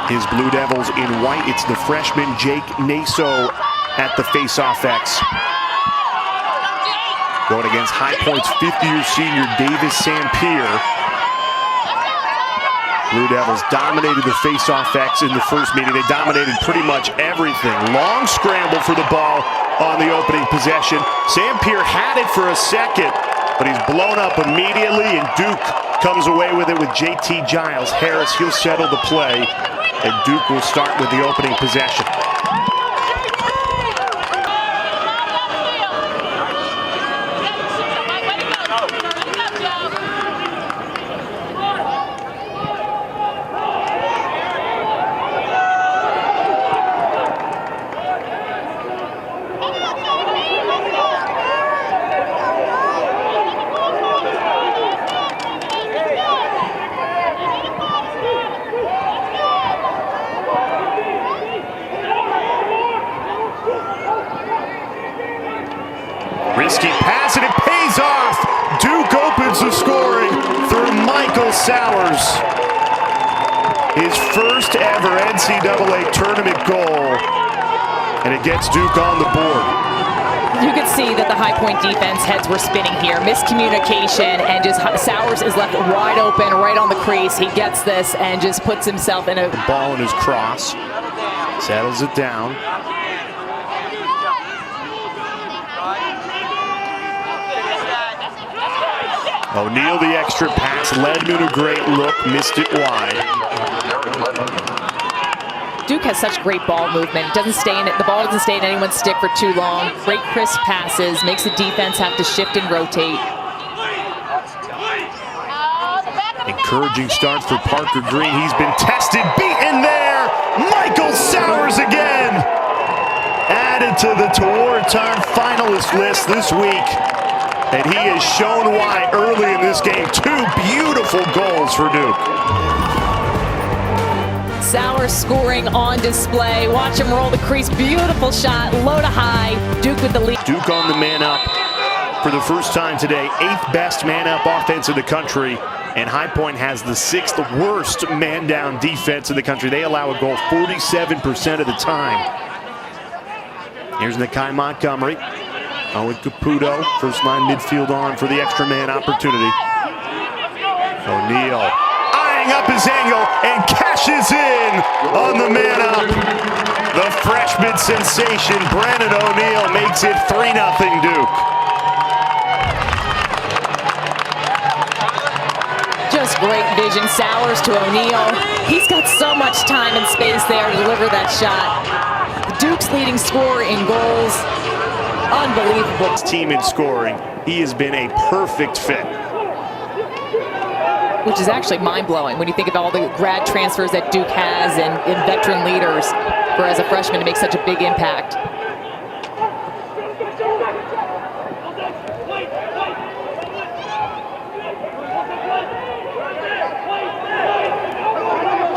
His Blue Devils in white. It's the freshman Jake Naso at the face-off X. Going against High Point's fifth-year senior Davis Sampier. Blue Devils dominated the face-off X in the first meeting. They dominated pretty much everything. Long scramble for the ball on the opening possession. Sampier had it for a second, but he's blown up immediately, and Duke comes away with it with JT Giles. Harris, he'll settle the play, and Duke will start with the opening possession. Risky pass, and it pays off. Duke opens the scoring through Michael Sowers. His first ever NCAA tournament goal, and it gets Duke on the board. You could see that the High Point defense heads were spinning here. Miscommunication, and just Sowers is left wide open right on the crease. He gets this and just puts himself in a... The ball in his cross, settles it down. O'Neill, the extra pass, led him in a great look, missed it wide. Duke has such great ball movement. It doesn't stay in it. The ball doesn't stay in anyone's stick for too long. Great crisp passes, makes the defense have to shift and rotate. Encouraging start for Parker Green. He's been tested, beaten there. Michael Sowers again. Added to the Tour-Time finalist list this week. And he has shown why early in this game. Two beautiful goals for Duke. Sowers scoring on display. Watch him roll the crease. Beautiful shot, low to high. Duke with the lead. Duke on the man up for the first time today. 8th best man up offense in the country. And High Point has the 6th worst man down defense in the country. They allow a goal 47% of the time. Here's Nakeie Montgomery. Owen Caputo, first line midfield on for the extra man opportunity. O'Neill eyeing up his angle and cashes in on the man up. The freshman sensation, Brennan O'Neill, makes it 3-0 Duke. Just great vision. Sowers to O'Neill. He's got so much time and space there to deliver that shot. Duke's leading scorer in goals. Unbelievable. Team in scoring. He has been a perfect fit. Which is actually mind-blowing when you think of all the grad transfers that Duke has and veteran leaders for as a freshman to make such a big impact.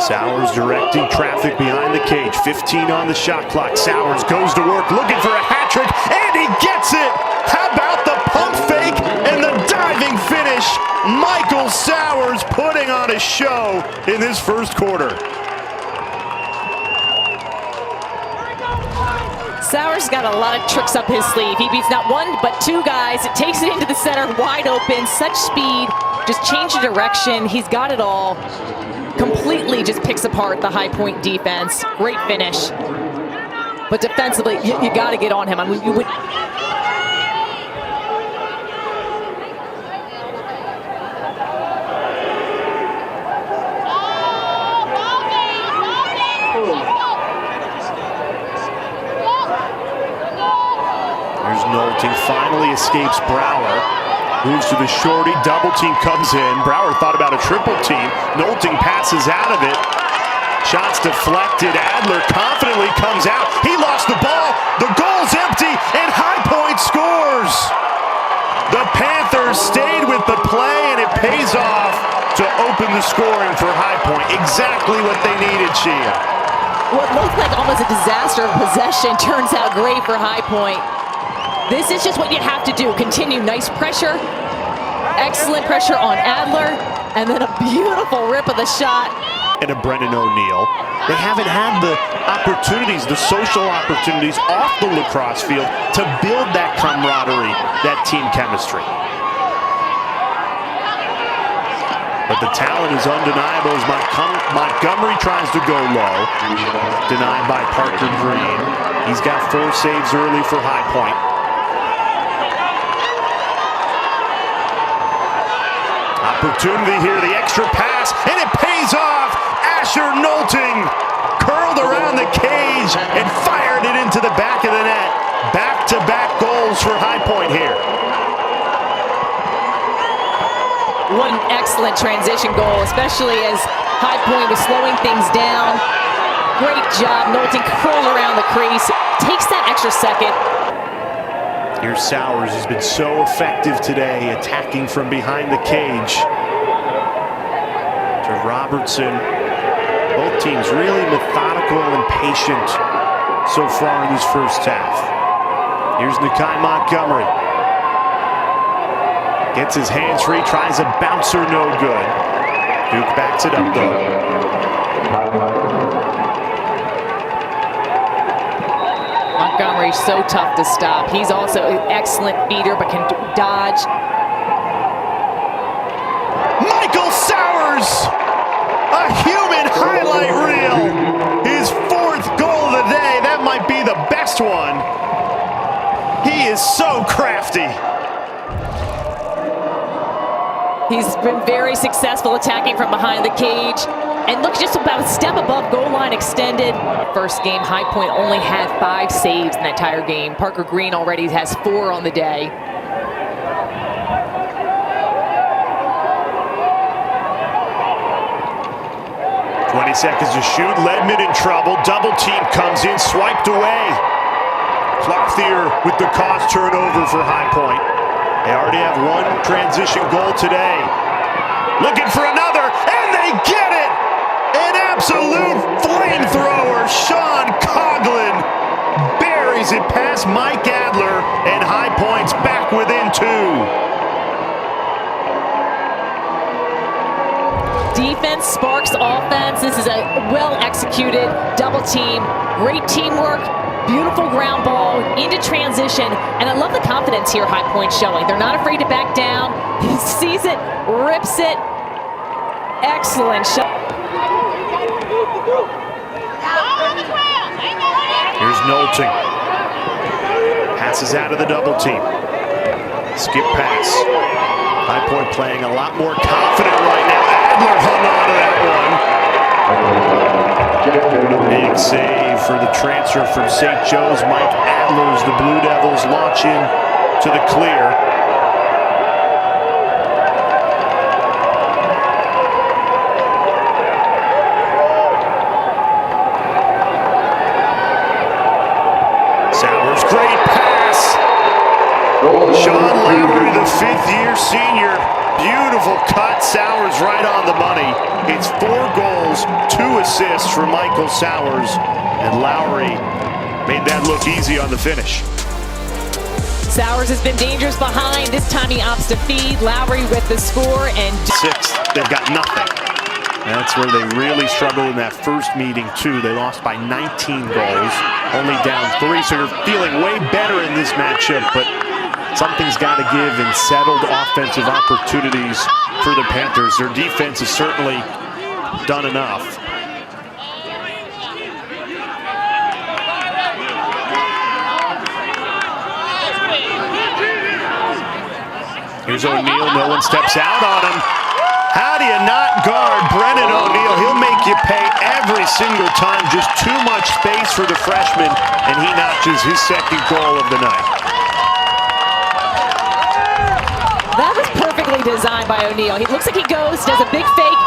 Sowers directing traffic behind the cage. 15 on the shot clock. Sowers goes to work looking for a hat trick, and he gets it! How about the pump fake and the diving finish? Michael Sowers putting on a show in this first quarter. Sowers got a lot of tricks up his sleeve. He beats not one, but two guys. It takes it into the center, wide open, such speed, just change the direction. He's got it all. Completely just picks apart the High Point defense. Great finish. But defensively, you got to get on him. I mean, you would. There's Nolting, finally escapes Brower. Moves to the shorty, double team comes in. Brower thought about a triple team. Nolting passes out of it. Shots deflected. Adler confidently comes out. He lost the ball. The goal's empty, and High Point scores. The Panthers stayed with the play, and it pays off to open the scoring for High Point. Exactly what they needed, Shia. What looked like almost a disaster of possession turns out great for High Point. This is just what you have to do. Continue nice pressure, excellent pressure on Adler, and then a beautiful rip of the shot. And Brennan O'Neill. They haven't had the opportunities, the social opportunities off the lacrosse field to build that camaraderie, that team chemistry. But the talent is undeniable as Montgomery tries to go low. Denied by Parker Green. He's got 4 saves early for High Point. Opportunity here, the extra pass, and it pays off! Nolting curled around the cage and fired it into the back of the net. Back-to-back goals for High Point here. What an excellent transition goal, especially as High Point was slowing things down. Great job, Nolting curled around the crease. Takes that extra second. Here's Sowers, has been so effective today, attacking from behind the cage. To Robertson. Both teams really methodical and patient so far in this first half. Here's Nakeie Montgomery. Gets his hands free, tries a bouncer, no good. Duke backs it up though. Montgomery's so tough to stop. He's also an excellent feeder, but can dodge. Michael Sowers! A human highlight reel. His 4th goal of the day. That might be the best one. He is so crafty. He's been very successful attacking from behind the cage. And look, just about a step above goal line extended. First game, High Point only had 5 saves in that entire game. Parker Green already has 4 on the day. 20 seconds to shoot. Ledman in trouble. Double team comes in, swiped away. Clothier with the cost turnover for High Point. They already have 1 transition goal today. Looking for another, and they get it! An absolute flamethrower. Sean Coughlin buries it past Mike Adler, and High Point's back within 2. Defense sparks offense. This is a well-executed double team. Great teamwork, beautiful ground ball into transition. And I love the confidence here High Point showing. They're not afraid to back down. He sees it, rips it. Excellent shot. Here's Nolting. Passes out of the double team. Skip pass. High Point playing a lot more confident right now. Adler hung on to that one. Big save for the transfer from St. Joe's. Mike Adler's the Blue Devils launch in to the clear. Sowers, great pass. Sean Lowrie, the 5th-year senior. Beautiful cut. Sowers right on the money. It's 4 goals, 2 assists for Michael Sowers. And Lowrie made that look easy on the finish. Sowers has been dangerous behind. This time he opts to feed. Lowrie with the score. And 6th, they've got nothing. That's where they really struggled in that first meeting, too. They lost by 19 goals, only down 3. So you're feeling way better in this matchup, but something's got to give in settled offensive opportunities for the Panthers. Their defense has certainly done enough. Here's O'Neill, no one steps out on him. How do you not guard Brennan O'Neill? He'll make you pay every single time. Just too much space for the freshman, and he notches his 2nd goal of the night. that was perfectly designed by O'Neill. He looks like he goes, does a big fake.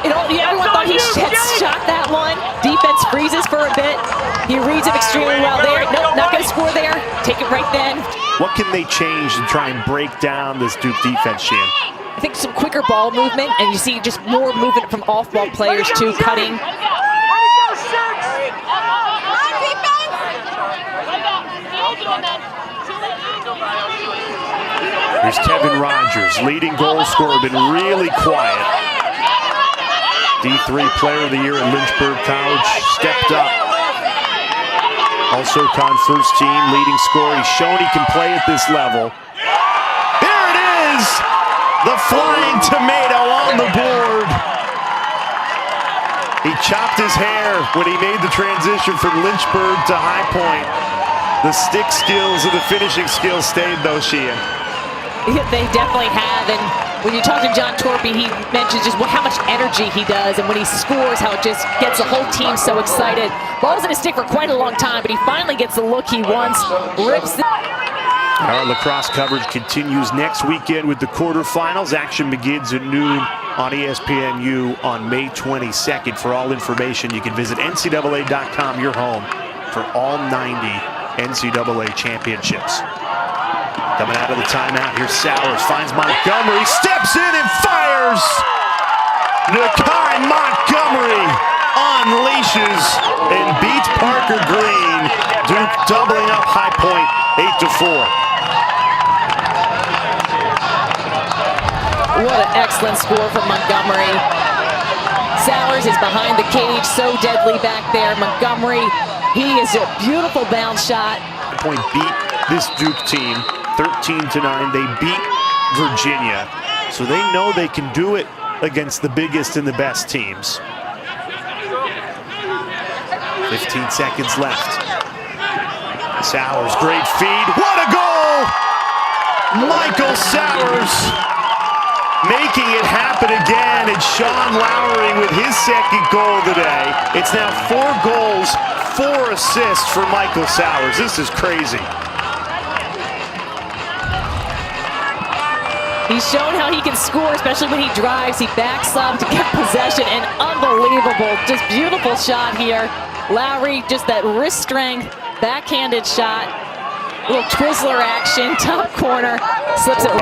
Everyone thought he had shot that one. Defense freezes for a bit. He reads it extremely well there. Nope, not going to score there. Take it right then. What can they change to try and break down this Duke defense, Shan? I think some quicker ball movement, and you see just more movement from off-ball players too, cutting. Here's Kevin Rogers, leading goal scorer, been really quiet. D3 Player of the Year at Lynchburg College, stepped up. Also con first team, leading scorer. He's shown he can play at this level. There it is! The flying tomato on the board. He chopped his hair when he made the transition from Lynchburg to High Point. The stick skills and the finishing skills stayed though, Sheehan. They definitely have, and when you talk to John Torpy, he mentions just how much energy he does, and when he scores, how it just gets the whole team so excited. Ball's in his stick for quite a long time, but he finally gets the look he wants, rips it. Our lacrosse coverage continues next weekend with the quarterfinals. Action begins at noon on ESPNU on May 22nd. For all information, you can visit NCAA.com, your home for all 90 NCAA championships. Coming out of the timeout, here's Sowers, finds Montgomery, steps in and fires! Nakeie Montgomery unleashes and beats Parker Green. Duke doubling up High Point, 8-4. What an excellent score from Montgomery. Sowers is behind the cage, so deadly back there. Montgomery, he is a beautiful bounce shot. High Point beat this Duke team 13-9. They beat Virginia, so they know they can do it against the biggest and the best teams. 15 seconds left. Sowers, great feed. What a goal! Michael Sowers making it happen again, and Sean Lowrie with his second goal today. It's now 4 goals, 4 assists for Michael Sowers. This is crazy. He's shown how he can score, especially when he drives. He backs up to get possession, and unbelievable, just beautiful shot here. Lowrie, just that wrist strength, backhanded shot, little Twizzler action, top corner, slips it.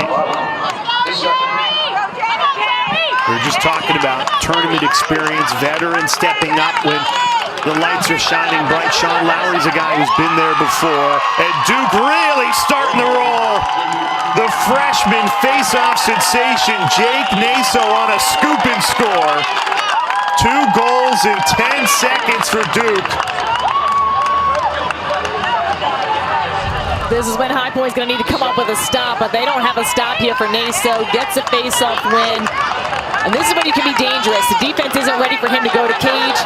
We were just talking about tournament experience, veteran stepping up when the lights are shining bright. Sean Lowry's a guy who's been there before, and Duke really starting to roll. The freshman face-off sensation, Jake Naso, on a scoop and score. 2 goals in 10 seconds for Duke. This is when High Point's going to need to come up with a stop, but they don't have a stop here for Naso. Gets a face-off win, and this is when you can be dangerous. The defense isn't ready for him to go to cage.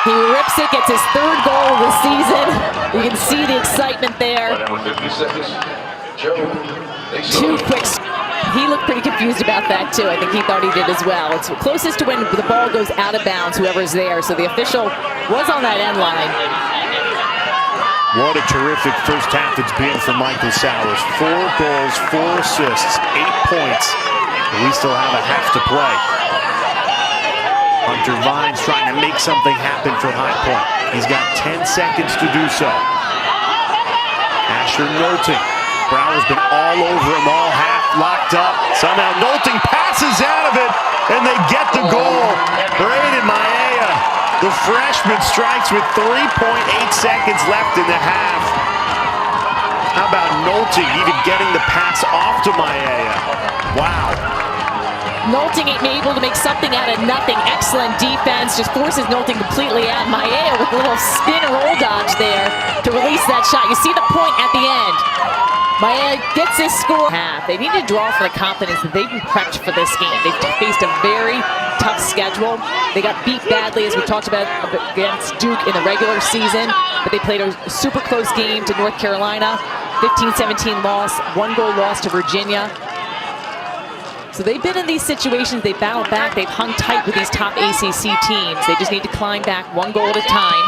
He rips it, gets his 3rd goal of the season. You can see the excitement there. 2 quicks. He looked pretty confused about that too. I think he thought he did as well. It's closest to when the ball goes out of bounds, whoever's there. So the official was on that end line. What a terrific first half it's been for Michael Sowers. 4 goals, 4 assists, 8 points. And we still have a half to play. Hunter Vines trying to make something happen for High Point. He's got 10 seconds to do so. Asher Nolting. Brower's been all over him all half, locked up. Somehow Nolting passes out of it, and they get the goal. Brayden Mayea, the freshman, strikes with 3.8 seconds left in the half. How about Nolting even getting the pass off to Mayea? Wow. Nolting able to make something out of nothing. Excellent defense, just forces Nolting completely out. Mayea with a little spin roll dodge there to release that shot. You see the point at the end. Mayea gets his score. They need to draw for the confidence that they've been prepped for this game. They've faced a very tough schedule. They got beat badly, as we talked about, against Duke in the regular season, but they played a super close game to North Carolina. 15-17 loss, 1 goal loss to Virginia. So they've been in these situations, they've battled back, they've hung tight with these top ACC teams. They just need to climb back 1 goal at a time.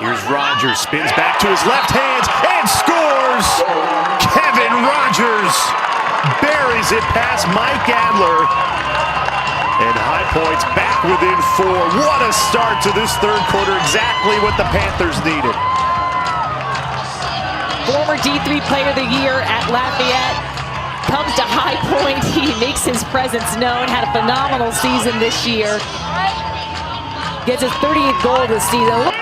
Here's Rogers, spins back to his left hand and scores! Kevin Rogers buries it past Mike Adler. And High Point's back within 4. What a start to this 3rd quarter, exactly what the Panthers needed. Former D3 Player of the Year at Lafayette comes to High Point. He makes his presence known, had a phenomenal season this year. Gets his 38th goal this season.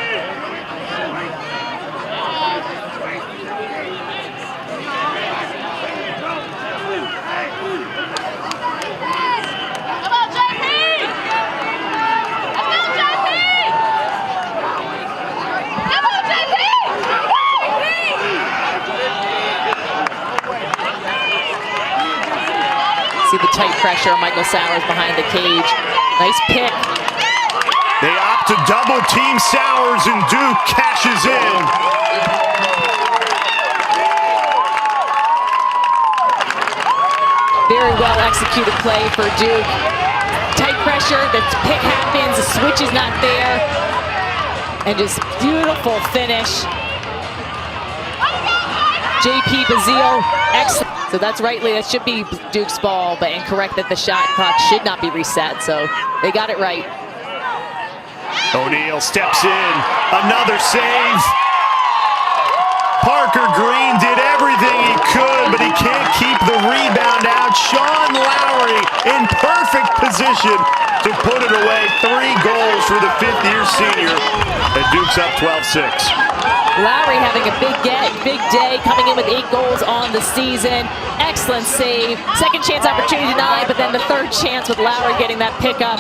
See the tight pressure on Michael Sowers behind the cage. Nice pick. They opt to double team Sowers, and Duke cashes in. Very well executed play for Duke. Tight pressure, the pick happens, the switch is not there. And just beautiful finish. JP Bazile, excellent. So that's rightly, that should be Duke's ball, but incorrect that the shot clock should not be reset. So they got it right. O'Neill steps in, another save. Parker Green did everything he could, but he can't keep the rebound out. Sean Lowrie in perfect position to put it away. 3 goals for the 5th-year senior, and Duke's up 12-6. Lowrie having a big day, coming in with 8 goals on the season. Excellent save. Second chance opportunity denied, but then the third chance with Lowrie getting that pickup.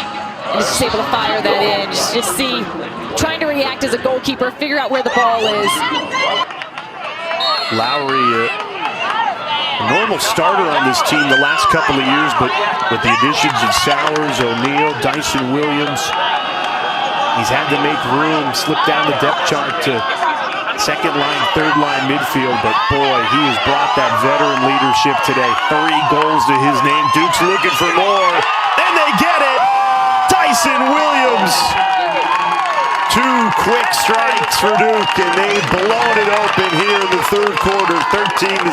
And just able to fire that in. Just see, trying to react as a goalkeeper, figure out where the ball is. Lowrie, a normal starter on this team the last couple of years, but with the additions of Sowers, O'Neill, Dyson Williams, he's had to make room, slip down the depth chart to second line, third line midfield, but boy, he has brought that veteran leadership today. 3 goals to his name. Duke's looking for more, and they get it! Dyson Williams! 2 quick strikes for Duke, and they've blown it open here in the 3rd quarter, 13-6.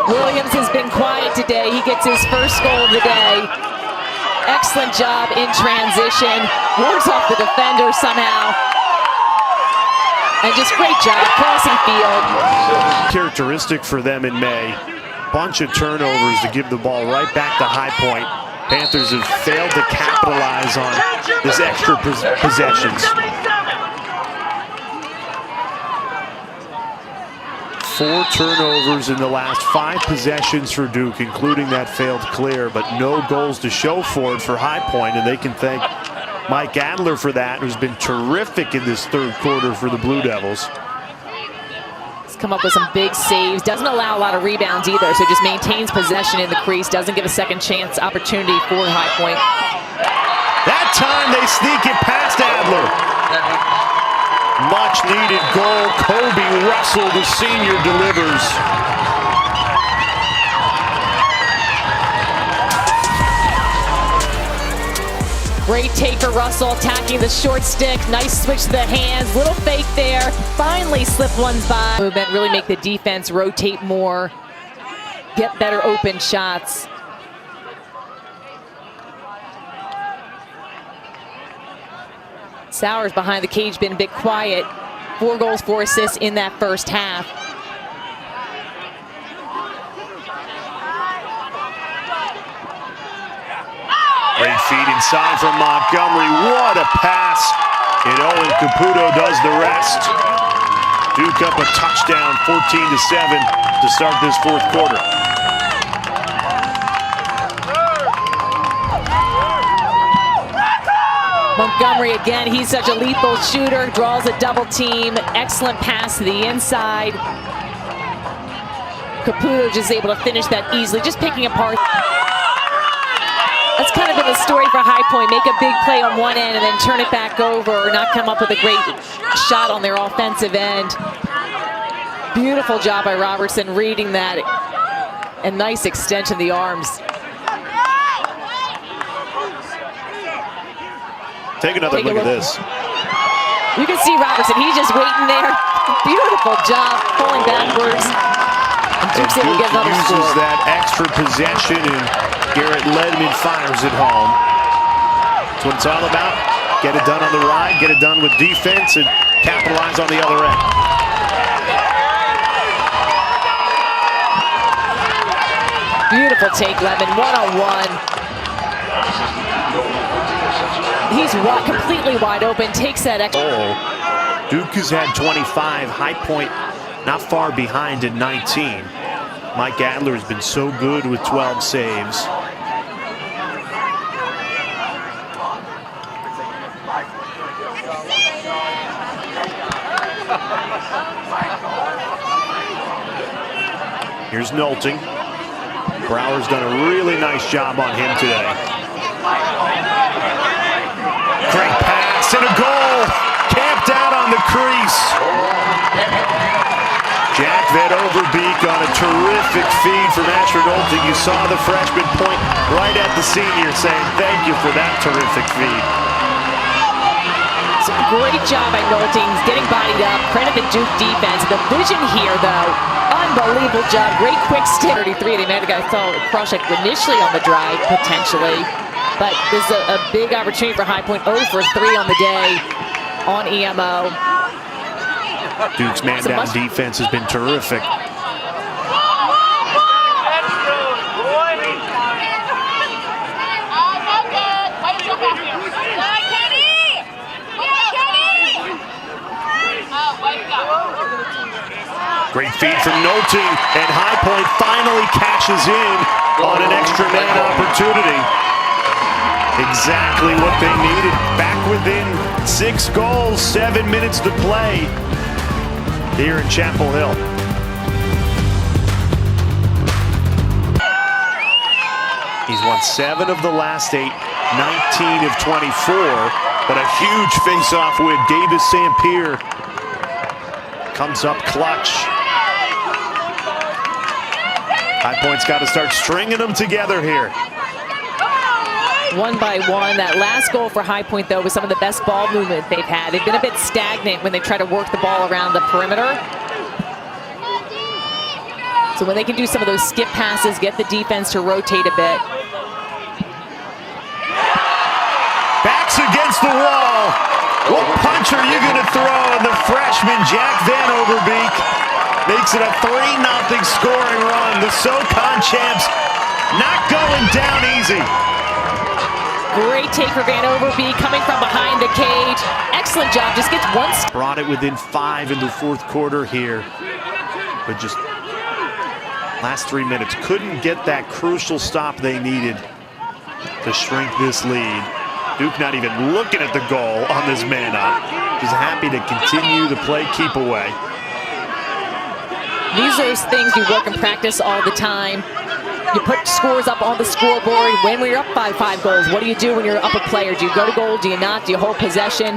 Williams has been quiet today. He gets his first goal of the day. Excellent job in transition. Wards off the defender somehow. And just great job crossing field. Characteristic for them in May. Bunch of turnovers to give the ball right back to High Point. Panthers have failed to capitalize on this extra possessions. 4 turnovers in the last 5 possessions for Duke, including that failed clear, but no goals to show for it for High Point, and they can thank Mike Adler for that, who's been terrific in this 3rd quarter for the Blue Devils. Come up with some big saves, doesn't allow a lot of rebounds either, so just maintains possession in the crease, doesn't give a second chance opportunity for High Point. That time they sneak it past Adler. Much needed goal. Kobe Russell, the senior, delivers. Great take for Russell, attacking the short stick. Nice switch to the hands, little fake there. Finally slipped ones by. Movement, really make the defense rotate more, get better open shots. Sowers behind the cage, been a bit quiet. 4 goals, 4 assists in that first half. Great feed inside from Montgomery. What a pass. And Owen Caputo does the rest. Duke up a touchdown, 14-7 to start this 4th quarter. Montgomery again, he's such a lethal shooter, draws a double team. Excellent pass to the inside. Caputo just able to finish that easily, just picking apart. That's kind of been the story for High Point. Make a big play on one end and then turn it back over, or not come up with a great shot on their offensive end. Beautiful job by Robertson reading that. And nice extension of the arms. Take another look at this. You can see Robertson, he's just waiting there. Beautiful job, pulling backwards. And Duke's able to get another score. Uses that extra possession, and Garrett Ledman fires it home. That's what it's all about. Get it done on the ride, get it done with defense, and capitalize on the other end. Beautiful take, Ledman, one-on-one. He's completely wide open, takes that extra. Duke has had 25, High Point not far behind at 19. Mike Adler has been so good with 12 saves. Here's Nolting. Brower's done a really nice job on him today. Great pass and a goal! Camped out on the crease. Jack Vanoverbeke on a terrific feed from Asher Nolting. You saw the freshman point right at the senior saying thank you for that terrific feed. Great job by Nolting, getting bodied up. Credit the Duke defense. The vision here, though, unbelievable job. Great quick stick. 33. They made a guy throw cross check initially on the drive, potentially. But this is a big opportunity for High Point. 0 for 3 on the day on EMO. Duke's man-down defense has been terrific. Great feed from Nolting, and High Point finally cashes in on an extra man opportunity. Exactly what they needed. Back within 6 goals, 7 minutes to play here in Chapel Hill. He's won 7 of the last 8, 19 of 24, but a huge face-off win. Davis St. Pierre comes up clutch. High Point's got to start stringing them together here. One by one. That last goal for High Point, though, was some of the best ball movement they've had. They've been a bit stagnant when they try to work the ball around the perimeter. So when they can do some of those skip passes, get the defense to rotate a bit. Backs against the wall. What punch are you going to throw? And the freshman, Jack Vanoverbeke, makes it a 3-0 scoring run. The SoCon champs not going down easy. Great take for Vanoverbeke coming from behind the cage. Excellent job, just gets one. Brought it within 5 in the 4th quarter here. But just last 3 minutes, couldn't get that crucial stop they needed to shrink this lead. Duke not even looking at the goal on this man up. Just happy to continue the play, keep away. These are those things you work and practice all the time. You put scores up on the scoreboard. When you're up by 5 goals, what do you do when you're up a player? Do you go to goal? Do you not? Do you hold possession?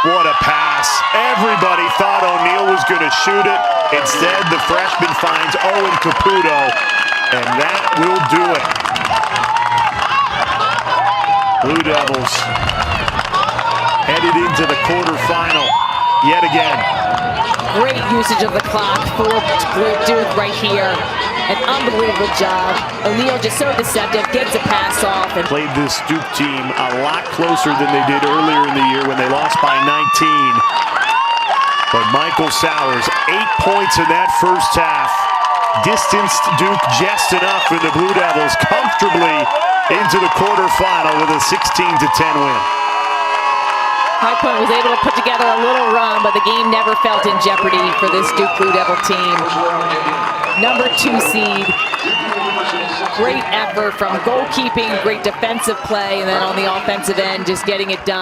What a pass. Everybody thought O'Neill was going to shoot it. Instead, the freshman finds Owen Caputo, and that will do it. Blue Devils headed into the quarterfinal yet again. Great usage of the clock for Duke right here. An unbelievable job. O'Neill just so deceptive, gets a pass off. And played this Duke team a lot closer than they did earlier in the year when they lost by 19. But Michael Sowers, 8 points in that first half, distanced Duke just enough for the Blue Devils comfortably into the quarterfinal with a 16-10 win. High Point was able to put together a little run, but the game never felt in jeopardy for this Duke Blue Devil team. Number 2 seed. Great effort from goalkeeping, great defensive play, and then on the offensive end, just getting it done.